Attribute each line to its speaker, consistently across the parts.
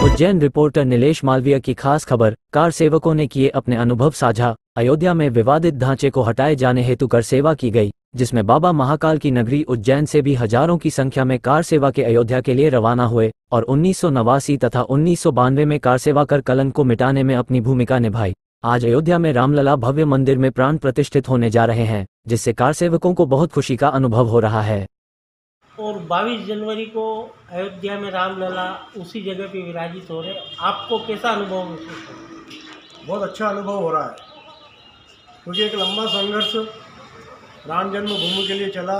Speaker 1: Ujjain reporter Nilesh Malviya की खास खबर। कार सेवकों ने किए अपने अनुभव साझा। अयोध्या में विवादित ढांचे को हटाए जाने हेतु कर सेवा की गई, जिसमें बाबा महाकाल की नगरी उज्जैन से भी हजारों की संख्या में कार सेवा के अयोध्या के लिए रवाना हुए और 1989 तथा 1992 में कार सेवा कर कलंक को मिटाने में अपनी भूमिका निभाई। आज अयोध्या में रामलला भव्य मंदिर में प्राण प्रतिष्ठित होने जा रहे हैं, जिससे कार सेवकों को बहुत खुशी का अनुभव हो रहा है।
Speaker 2: और 22 जनवरी को अयोध्या में रामलला उसी जगह पे विराजित हो रहे, आपको कैसा अनुभव महसूस हो?
Speaker 3: बहुत अच्छा अनुभव हो रहा है, क्योंकि एक लंबा संघर्ष राम जन्मभूमि के लिए चला।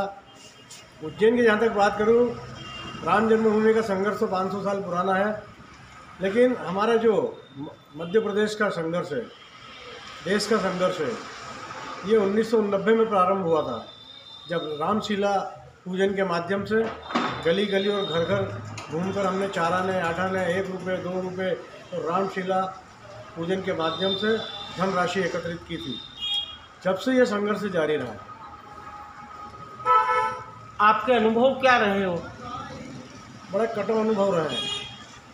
Speaker 3: उज्जैन की जहाँ तक बात करूँ, राम जन्मभूमि का संघर्ष तो 500 साल पुराना है, लेकिन हमारा जो मध्य प्रदेश का संघर्ष है, देश का संघर्ष है, ये 1990 में प्रारंभ हुआ था, जब रामशिला पूजन के माध्यम से गली गली और घर घर घूमकर हमने 4 आने 8 आने 1 रुपये 2 रुपये और रामशिला पूजन के माध्यम से धनराशि एकत्रित की थी। जब से यह संघर्ष जारी रहा।
Speaker 2: आपके अनुभव क्या रहे हो?
Speaker 3: बड़ा कठोर अनुभव रहे हैं,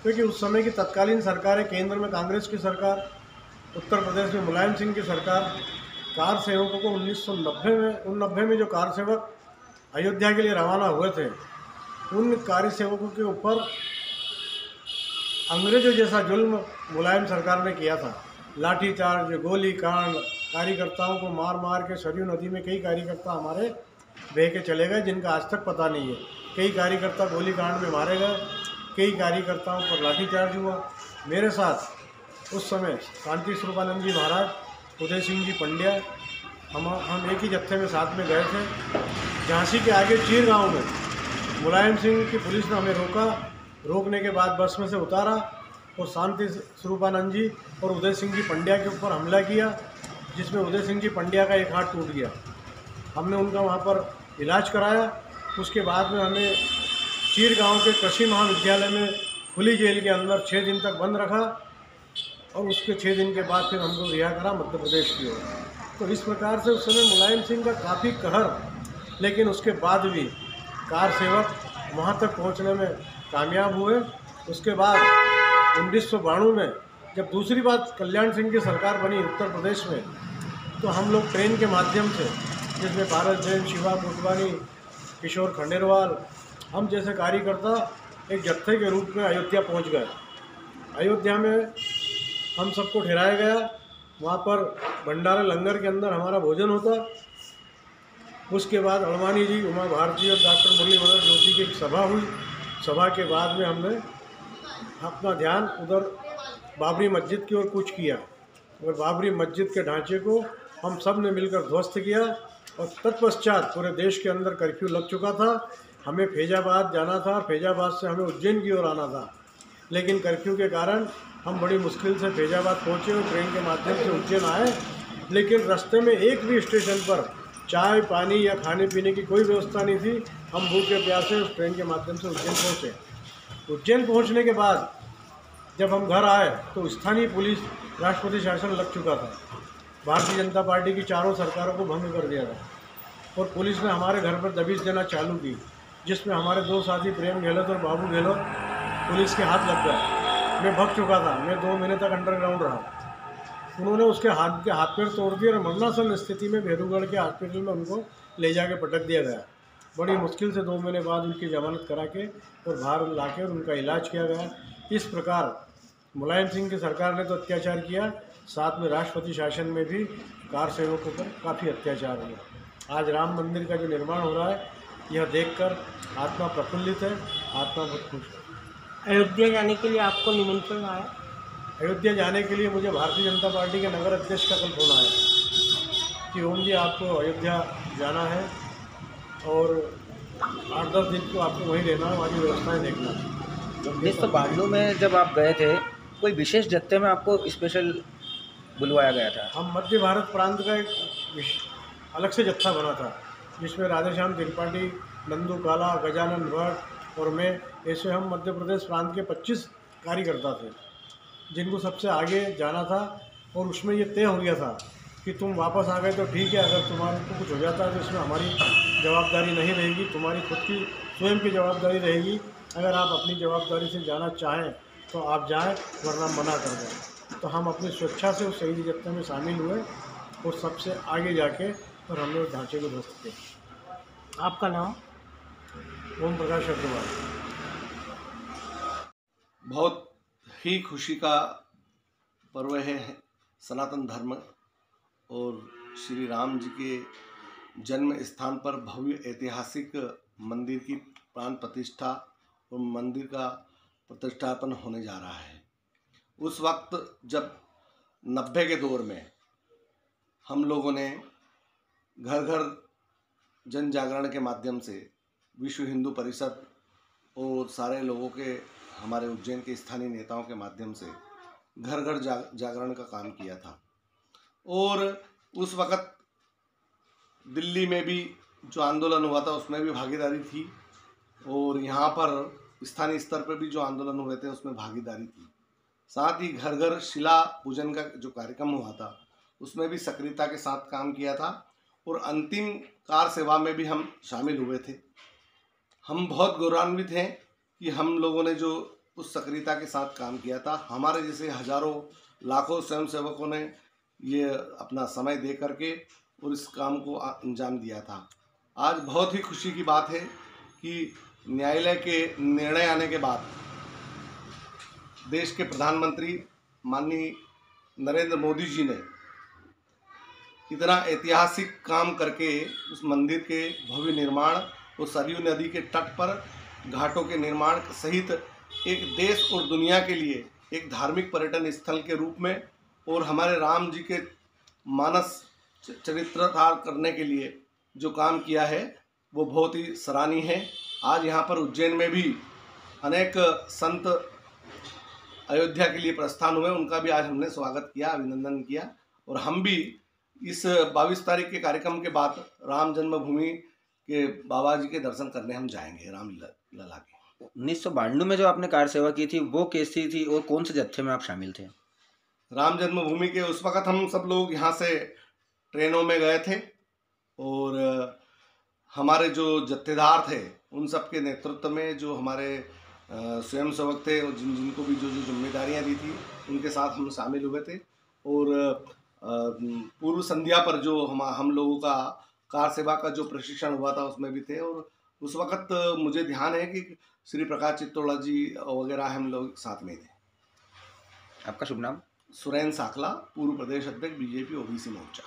Speaker 3: क्योंकि उस समय की तत्कालीन सरकारें, केंद्र में कांग्रेस की सरकार, उत्तर प्रदेश में मुलायम सिंह की सरकार, कार सेवकों को 1990 में जो कार सेवक अयोध्या के लिए रवाना हुए थे, उन कार्य सेवकों के ऊपर अंग्रेजों जैसा जुल्म मुलायम सरकार ने किया था। लाठीचार्ज, गोली कांड, कार्यकर्ताओं को मार मार के सरयू नदी में कई कार्यकर्ता हमारे बह के चले गए, जिनका आज तक पता नहीं है। कई कार्यकर्ता गोली कांड में मारे गए, कई कार्यकर्ताओं पर लाठीचार्ज हुआ। मेरे साथ उस समय शांति स्वरूपानंद जी महाराज, उदय सिंह जी पंड्या, हम एक ही जत्थे में साथ में गए थे। झांसी के आगे चीर गांव में मुलायम सिंह की पुलिस ने हमें रोका। रोकने के बाद बस में से उतारा और शांति स्वरूपानंद जी और उदय सिंह जी पंड्या के ऊपर हमला किया, जिसमें उदय सिंह जी पंड्या का एक हाथ टूट गया। हमने उनका वहाँ पर इलाज कराया। उसके बाद में हमें चीर गांव के कृषि महाविद्यालय में खुली जेल के अंदर 6 दिन तक बंद रखा और उसके 6 दिन के बाद फिर हमको रिहा करा मध्य प्रदेश की ओर। तो इस प्रकार से उस समय मुलायम सिंह का काफ़ी कहर, लेकिन उसके बाद भी कार सेवक वहाँ तक पहुँचने में कामयाब हुए। उसके बाद 1992 में जब दूसरी बार कल्याण सिंह की सरकार बनी उत्तर प्रदेश में, तो हम लोग ट्रेन के माध्यम से, जिसमें भारत जैन, शिवा कोटवानी, किशोर खंडेलवाल, हम जैसे कार्यकर्ता एक जत्थे के रूप में अयोध्या पहुँच गए। अयोध्या में हम सबको ठहराया गया। वहाँ पर भंडारा लंगर के अंदर हमारा भोजन होता। उसके बाद अडवाणी जी, उमा भारती और डॉक्टर मुरली मनोहर जोशी की एक सभा हुई। सभा के बाद में हमने अपना ध्यान उधर बाबरी मस्जिद की ओर कूच किया और बाबरी मस्जिद के ढांचे को हम सब ने मिलकर ध्वस्त किया। और तत्पश्चात पूरे देश के अंदर कर्फ्यू लग चुका था। हमें फैजाबाद जाना था, फैजाबाद से हमें उज्जैन की ओर आना था, लेकिन कर्फ्यू के कारण हम बड़ी मुश्किल से फैजाबाद पहुँचे और ट्रेन के माध्यम से उज्जैन आए। लेकिन रास्ते में एक भी स्टेशन पर चाय पानी या खाने पीने की कोई व्यवस्था नहीं थी। हम भूखे प्यासे उस ट्रेन के माध्यम से उज्जैन पहुँचे। उज्जैन पहुँचने के बाद जब हम घर आए तो स्थानीय पुलिस राष्ट्रपति शासन लग चुका था। भारतीय जनता पार्टी की चारों सरकारों को भंग कर दिया था और पुलिस ने हमारे घर पर दबिश देना चालू की, जिसमें हमारे 2 साथी प्रेम गहलोत और बाबू गहलोत पुलिस के हाथ लग गए। मैं भग चुका था। मैं 2 महीने तक अंडरग्राउंड रहा। उन्होंने उसके हाथ पैर तोड़ दिए और मरणासन स्थिति में भेरूगढ़ के हॉस्पिटल में उनको ले जाके पटक दिया गया। बड़ी मुश्किल से 2 महीने बाद उनकी जमानत करा के और बाहर ला के और उनका इलाज किया गया। इस प्रकार मुलायम सिंह की सरकार ने तो अत्याचार किया, साथ में राष्ट्रपति शासन में भी कार सेवकों पर काफ़ी अत्याचार हुआ। आज राम मंदिर का जो निर्माण हो रहा है, यह देखकर आत्मा प्रफुल्लित है, आत्मा बहुत खुश है।
Speaker 2: अयोध्या जाने के लिए आपको निमंत्रण आया?
Speaker 3: अयोध्या जाने के लिए मुझे भारतीय जनता पार्टी के नगर अध्यक्ष का कल फोन आया कि ओम जी आपको अयोध्या जाना है और 8-10 दिन को आपको वहीं रहना है, वहाँ की व्यवस्थाएँ देखना है।
Speaker 4: 1992 में जब आप गए थे, कोई विशेष जत्थे में आपको स्पेशल बुलवाया गया था?
Speaker 3: हम मध्य भारत प्रांत का एक अलग से जत्था बना था, जिसमें राधेश्याम त्रिपाठी, नंदू काला, गजानन भट्ट और मैं, ऐसे हम मध्य प्रदेश प्रांत के 25 कार्यकर्ता थे, जिनको सबसे आगे जाना था। और उसमें ये तय हो गया था कि तुम वापस आ गए तो ठीक है, अगर तुम्हारे को कुछ हो जाता है तो इसमें हमारी जवाबदारी नहीं रहेगी, तुम्हारी खुद की स्वयं की जवाबदारी रहेगी। अगर आप अपनी जवाबदारी से जाना चाहें तो आप जाएं, वरना मना कर दें। तो हम अपनी स्वेच्छा से उस शहीदी जत्थे में शामिल हुए और सबसे आगे जाके और हमने उस ढांचे को ध्वस्त किया।
Speaker 2: आपका नाम?
Speaker 3: ओम प्रकाश अग्रवाल।
Speaker 5: बहुत ही खुशी का पर्व है सनातन धर्म और श्री राम जी के जन्म स्थान पर भव्य ऐतिहासिक मंदिर की प्राण प्रतिष्ठा और मंदिर का प्रतिष्ठापन होने जा रहा है। उस वक्त जब 90 के दौर में हम लोगों ने घर घर जन जागरण के माध्यम से विश्व हिंदू परिषद और सारे लोगों के हमारे उज्जैन के स्थानीय नेताओं के माध्यम से घर घर जागरण का काम किया था। और उस वक़्त दिल्ली में भी जो आंदोलन हुआ था उसमें भी भागीदारी थी और यहाँ पर स्थानीय स्तर पर भी जो आंदोलन हुए थे उसमें भागीदारी थी। साथ ही घर घर शिला पूजन का जो कार्यक्रम हुआ था उसमें भी सक्रियता के साथ काम किया था और अंतिम कार सेवा में भी हम शामिल हुए थे। हम बहुत गौरवान्वित हैं कि हम लोगों ने जो उस सक्रियता के साथ काम किया था। हमारे जैसे हजारों लाखों स्वयंसेवकों ने ये अपना समय दे करके और इस काम को अंजाम दिया था। आज बहुत ही खुशी की बात है कि न्यायालय के निर्णय आने के बाद देश के प्रधानमंत्री माननीय नरेंद्र मोदी जी ने इतना ऐतिहासिक काम करके उस मंदिर के भव्य निर्माण और सरयू नदी के तट पर घाटों के निर्माण सहित एक देश और दुनिया के लिए एक धार्मिक पर्यटन स्थल के रूप में और हमारे राम जी के मानस चरित्रकार करने के लिए जो काम किया है वो बहुत ही सराहनीय है। आज यहाँ पर उज्जैन में भी अनेक संत अयोध्या के लिए प्रस्थान हुए, उनका भी आज हमने स्वागत किया, अभिनंदन किया। और हम भी इस 22 तारीख के कार्यक्रम के बाद राम जन्मभूमि के बाबा जी के दर्शन करने हम जाएंगे रामलला के।
Speaker 4: 1992 में जो आपने कार सेवा की थी वो कैसी थी और कौन से जत्थे में आप शामिल थे?
Speaker 5: राम जन्मभूमि के उस वक़्त हम सब लोग यहाँ से ट्रेनों में गए थे और हमारे जो जत्थेदार थे उन सब के नेतृत्व में जो हमारे स्वयंसेवक थे और जिनको भी जो जिम्मेदारियाँ दी थी उनके साथ हम शामिल हुए थे। और पूर्व संध्या पर जो हम लोगों का कार सेवा का जो प्रशिक्षण हुआ था उसमें भी थे। और उस वक़्त मुझे ध्यान है कि श्री प्रकाश चित्तौड़ा जी वगैरह हम लोग साथ में थे।
Speaker 4: आपका शुभ नाम?
Speaker 5: सुरेन साखला, पूर्व प्रदेश अध्यक्ष बीजेपी ओबीसी मोर्चा।